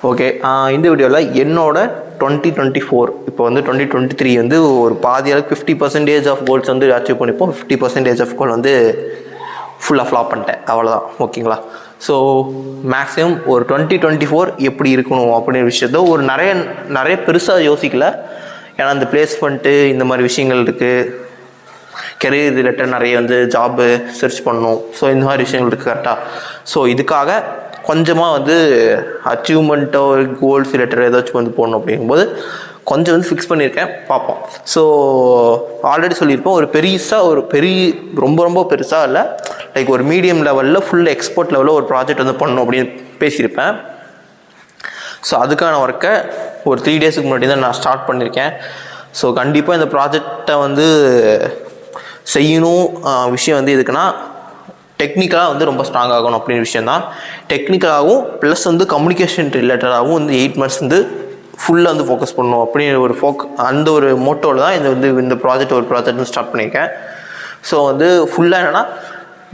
Okay, இந்த வீடியோவில் என்னோட 2024 இப்போ வந்து 2023 வந்து ஒரு பாதி அளவுக்கு 50% ஆஃப் கோல்ஸ் வந்து அச்சீவ் பண்ணிப்போம். 50% ஆஃப் கோல் வந்து ஃபுல்லாக ஃப்ளாப் பண்ணிட்டேன், அவ்வளோதான். ஓகேங்களா? ஸோ மேக்ஸிமம் ஒரு 2024 எப்படி இருக்கணும் அப்படிங்கிற விஷயத்த ஒரு நிறைய பெருசாக யோசிக்கல. ஏன்னா இந்த பிளேஸ்மெண்ட்டு இந்த மாதிரி விஷயங்கள் இருக்குது, கெரியர் ரிலேட்டட் நிறைய வந்து ஜாபு சர்ச் பண்ணணும். ஸோ இந்த மாதிரி விஷயங்கள் இருக்குது கரெக்டாக. ஸோ இதுக்காக கொஞ்சமாக வந்து அச்சீவ்மெண்ட்டோ கோல்ஸ் ரிலேட்டட் ஏதாச்சும் வந்து போடணும் அப்படிங்கும்போது கொஞ்சம் வந்து ஃபிக்ஸ் பண்ணியிருக்கேன், பார்ப்போம். ஸோ ஆல்ரெடி சொல்லியிருப்போம், ரொம்ப ரொம்ப பெருசாக இல்லை, லைக் ஒரு மீடியம் லெவலில் ஃபுல் எக்ஸ்போர்ட் லெவலில் ஒரு ப்ராஜெக்ட் வந்து பண்ணணும் அப்படின்னு பேசியிருப்பேன். ஸோ அதுக்கான ஒர்க்கை ஒரு 3 டேஸுக்கு முன்னாடி தான் நான் ஸ்டார்ட் பண்ணியிருக்கேன். ஸோ கண்டிப்பாக இந்த ப்ராஜெக்டை வந்து செய்யணும். விஷயம் வந்து எதுக்குன்னா டெக்னிக்கலாக வந்து ரொம்ப ஸ்ட்ராங் ஆகணும் அப்படிங்கிற விஷயந்தான். டெக்னிக்கலாகவும் ப்ளஸ் வந்து கம்யூனிகேஷன் ரிலேட்டடாகவும் வந்து 8 months வந்து ஃபுல்லாக வந்து ஃபோக்கஸ் பண்ணணும் அப்படிங்கிற அந்த ஒரு மோட்டோவில் தான் இந்த ப்ராஜெக்ட் வந்து ஸ்டார்ட் பண்ணியிருக்கேன். ஸோ வந்து ஃபுல்லாக என்னென்னா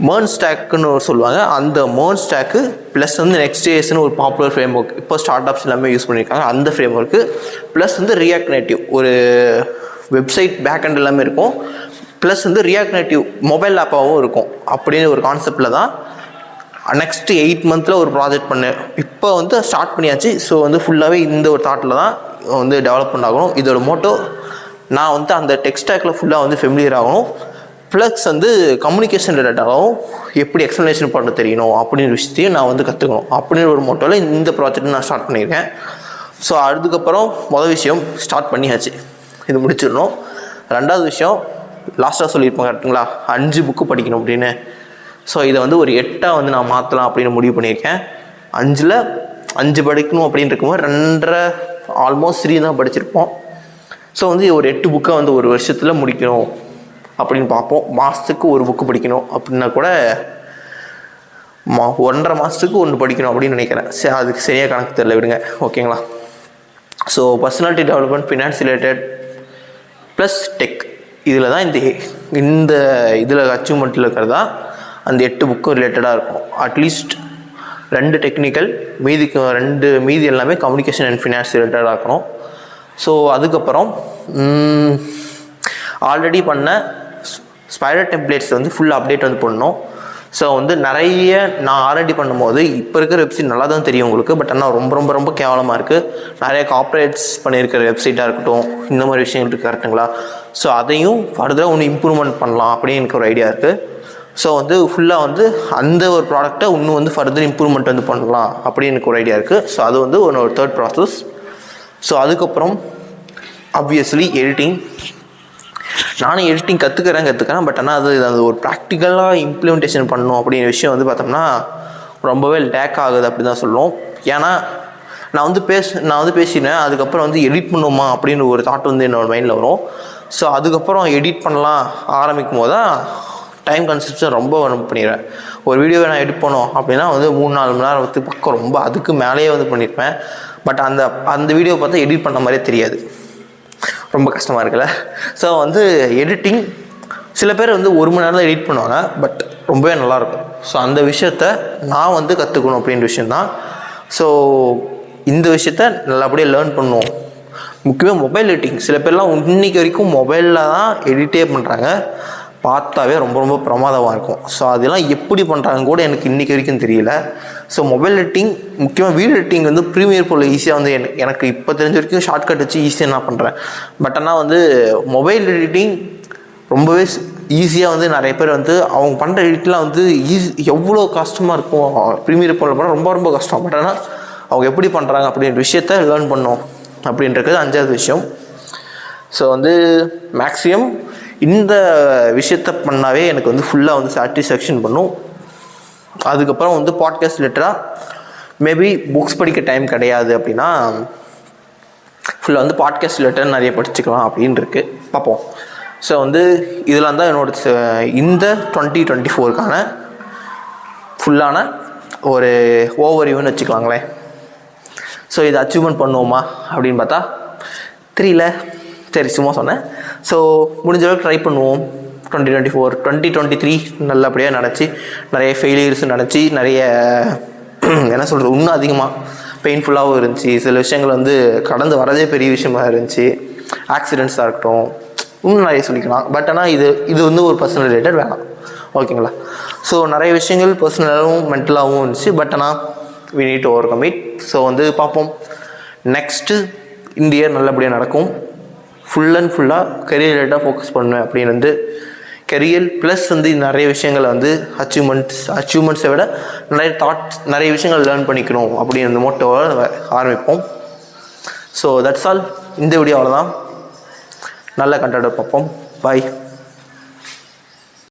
MERN ஸ்டாக்குன்னு சொல்லுவாங்க, அந்த MERN ஸ்டாக்கு ப்ளஸ் வந்து Next.jsன்னு ஒரு பாப்புலர் ஃப்ரேம் ஒர்க் இப்போ ஸ்டார்ட் அப்ஸ் எல்லாமே யூஸ் பண்ணியிருக்காங்க, அந்த ஃப்ரேம் ஒர்க்கு ப்ளஸ் வந்து React Native ஒரு வெப்சைட் பேக்அண்ட் எல்லாமே இருக்கும், ப்ளஸ் வந்து React Native மொபைல் ஆப்பாகவும் இருக்கும் அப்படின்னு ஒரு கான்செப்டில் தான் நெக்ஸ்ட்டு 8 months ஒரு ப்ராஜெக்ட் பண்ணேன். இப்போ வந்து ஸ்டார்ட் பண்ணியாச்சு. ஸோ வந்து ஃபுல்லாகவே இந்த ஒரு தாட்டில் தான் வந்து டெவலப்மெண்ட் ஆகணும். இதோட மோட்டோ நான் வந்து அந்த டெக் ஸ்டாக்கில் ஃபுல்லாக வந்து ஃபெமிலியர் ஆகணும், ப்ளஸ் வந்து கம்யூனிகேஷன் ரிலேட்டடாகவும் எப்படி எக்ஸ்ப்ளனேஷன் பண்ண தெரியணும் அப்படிங்கிற விஷயத்தையும் நான் வந்து கற்றுக்கணும் அப்படிங்கிற ஒரு மோட்டோவில் இந்த ப்ராஜெக்ட் நான் ஸ்டார்ட் பண்ணியிருக்கேன். ஸோ அதுக்கப்புறம் மொதல் விஷயம் ஸ்டார்ட் பண்ணியாச்சு, இது முடிச்சிடணும். 2வது விஷயம் லாஸ்ட்டாக சொல்லியிருப்பாங்க கரெக்டுங்களா, 5 புக்கு படிக்கணும் அப்படின்னு. ஸோ இதை வந்து ஒரு 8 வந்து நான் மாற்றலாம் அப்படின்னு முடிவு பண்ணியிருக்கேன். 5ல் 5 படிக்கணும் அப்படின்னு இருக்கும்போது 2.5 ஆல்மோஸ்ட் 3 தான் படிச்சிருப்போம். ஸோ வந்து ஒரு 8 புக்கை வந்து ஒரு வருஷத்தில் முடிக்கணும் அப்படின்னு பார்ப்போம். மாதத்துக்கு ஒரு புக்கு படிக்கணும் அப்படின்னா கூட 1.5 மாதத்துக்கு 1 படிக்கணும் அப்படின்னு நினைக்கிறேன். சரி, அதுக்கு சரியாக கணக்கு தெரியல, விடுங்க. ஓகேங்களா? So personality development, finance related plus tech, இதில் தான் இந்த இதில் அச்சீவ்மெண்ட்டில் இருக்கிறதா அந்த 8 புக்கும் ரிலேட்டடாக இருக்கும். அட்லீஸ்ட் 2 டெக்னிக்கல், மீதி எல்லாமே கம்யூனிகேஷன் அண்ட் ஃபினான்ஸ் ரிலேட்டடாக இருக்கணும். ஸோ அதுக்கப்புறம் ஆல்ரெடி பண்ண ஸ்பைரல் டெம்ப்ளேட்ஸ் வந்து ஃபுல் அப்டேட் வந்து பண்ணணும். ஸோ வந்து நிறைய நான் ஆல்ரெடி பண்ணும்போது இப்போ இருக்கிற வெப்சைட் நல்லா தான் தெரியும் உங்களுக்கு, பட் ஆனால் ரொம்ப ரொம்ப ரொம்ப கேவலமாக இருக்குது. நிறைய கார்ப்பரேட்ஸ் பண்ணியிருக்கிற வெப்சைட்டாக இருக்கட்டும், இந்த மாதிரி விஷயங்கள் இருக்குது கரெக்டுங்களா? ஸோ அதையும் ஃபர்தராக ஒன்று இம்ப்ரூவ்மெண்ட் பண்ணலாம் அப்படின்னு எனக்கு ஒரு ஐடியா இருக்குது. ஸோ வந்து ஃபுல்லாக வந்து அந்த ஒரு ப்ராடக்டை இன்னும் வந்து ஃபர்தர் இம்ப்ரூவ்மெண்ட் வந்து பண்ணலாம் அப்படின்னு எனக்கு ஒரு ஐடியா இருக்குது. ஸோ அது வந்து ஒரு 3rd ப்ராசஸ். ஸோ அதுக்கப்புறம் ஆப்வியஸ்லி எடிட்டிங். நானும் எடிட்டிங் கற்றுக்கிறேன், பட் ஆனால் அது ஒரு ப்ராக்டிக்கலாக இம்ப்ளிமெண்டேஷன் பண்ணணும் அப்படிங்கிற விஷயம் வந்து பார்த்தோம்னா ரொம்பவே லேக் ஆகுது அப்படி தான் சொல்லுவோம். ஏன்னா நான் வந்து பேசினேன், அதுக்கப்புறம் வந்து எடிட் பண்ணுவோமா அப்படின்னு ஒரு தாட் வந்து என்னோட மைண்டில் வரும். ஸோ அதுக்கப்புறம் எடிட் பண்ணலாம் ஆரம்பிக்கும் போது தான் டைம் கன்சப்ஷன் ரொம்ப பண்ணிடுவேன். ஒரு வீடியோவை நான் எடிட் பண்ணோம் அப்படின்னா வந்து 3-4 மணி நேரம் வந்து பக்கம் ரொம்ப அதுக்கு மேலேயே வந்து பண்ணியிருப்பேன். பட் அந்த வீடியோ பார்த்தா எடிட் பண்ண மாதிரியே தெரியாது, ரொம்ப கஷ்டமாக இருக்குல்ல. ஸோ வந்து எடிட்டிங் சில பேர் வந்து 1 மணி நேரம் தான் எடிட் பண்ணுவாங்க, பட் ரொம்பவே நல்லாயிருக்கும். ஸோ அந்த விஷயத்த நான் வந்து கற்றுக்கணும் அப்படின்ற விஷயந்தான். ஸோ இந்த விஷயத்த நல்லபடியாக லேர்ன் பண்ணுவோம். முக்கியமாக மொபைல் எடிட்டிங், சில பேர்லாம் இன்றைக்கி வரைக்கும் மொபைலில் தான் எடிட்டே பண்ணுறாங்க, பார்த்தாவே ரொம்ப ரொம்ப பிரமாதமாக இருக்கும். ஸோ அதெல்லாம் எப்படி பண்ணுறாங்க கூட எனக்கு இன்றைக்கி வரைக்கும் தெரியல. ஸோ மொபைல் எடிட்டிங், முக்கியமாக வீடியோ எடிட்டிங் வந்து ப்ரீமியர் ப்ரோவில் ஈஸியாக வந்து எனக்கு இப்போ தெரிஞ்ச வரைக்கும் ஷார்ட்கட் வச்சு ஈஸியாக நான் பண்ணுறேன். பட் ஆனால் வந்து மொபைல் எடிட்டிங் ரொம்பவே ஈஸியாக வந்து நிறைய பேர் வந்து அவங்க பண்ணுற எடிட்லாம் வந்து எவ்வளோ கஷ்டமாக இருக்கும். ப்ரீமியர் ப்ரோவில் பண்ணால் ரொம்ப ரொம்ப கஷ்டம். பட் ஆனால் அவங்க எப்படி பண்ணுறாங்க அப்படின்ற விஷயத்த லேர்ன் பண்ணோம் அப்படின்றது 5வது விஷயம். ஸோ வந்து மேக்ஸிமம் இந்த விஷயத்த பண்ணாவே எனக்கு வந்து ஃபுல்லாக வந்து சாட்டிஸ்ஃபேக்ஷன் பண்ணும். அதுக்கப்புறம் வந்து பாட்காஸ்ட் ரிலேட்டடாக மேபி புக்ஸ் படிக்க டைம் கிடையாது அப்படின்னா ஃபுல்லாக வந்து பாட்காஸ்ட் ரிலேட்டட் நிறைய படிச்சுக்கலாம் அப்படின்னு இருக்குது, பார்ப்போம். ஸோ வந்து இதெல்லாம் தான் என்னோட இந்த 2024க்கான ஃபுல்லான ஒரு ஓவர்வியூன்னு வச்சுக்கலாங்களேன். ஸோ இதை அச்சீவ்மெண்ட் பண்ணுவோமா அப்படின்னு பார்த்தா தெரியல, சரி சும்மா சொன்னேன். ஸோ முடிஞ்ச அளவுக்கு ட்ரை பண்ணுவோம். 2024 2023 நல்லபடியாக நினச்சி நிறைய ஃபெயிலியர்ஸ் நினச்சி நிறைய என்ன சொல்கிறது இன்னும் அதிகமாக பெயின்ஃபுல்லாகவும் இருந்துச்சு. சில விஷயங்கள் வந்து கடந்து வரதே பெரிய விஷயமா இருந்துச்சு. ஆக்சிடென்ட்ஸாக இருக்கட்டும், இன்னும் நிறைய சொல்லிக்கலாம். பட் ஆனால் இது வந்து ஒரு பர்சனல் ரிலேட்டட் வேணாம், ஓகேங்களா? ஸோ நிறைய விஷயங்கள் பர்சனலாகவும் மென்டலாகவும் இருந்துச்சு. பட் ஆனால் we need to overcome it. So வந்து பார்ப்போம், நெக்ஸ்ட்டு இந்த இயர் நல்லபடியாக நடக்கும். ஃபுல் அண்ட் ஃபுல்லாக கெரியர் ரிலேட்டாக ஃபோக்கஸ் பண்ணுவேன் அப்படின்னு வந்து கெரியர் ப்ளஸ் வந்து நிறைய விஷயங்களை வந்து அச்சீவ்மெண்ட்ஸை விட நிறைய விஷயங்கள் லேர்ன் பண்ணிக்கணும் அப்படின்னு அந்த மோட்டோவை ஆரம்பிப்போம். So that's all. இந்த வீடியோ அவ்வளோதான். நல்ல கண்டென்ட் பார்ப்போம். பாய்.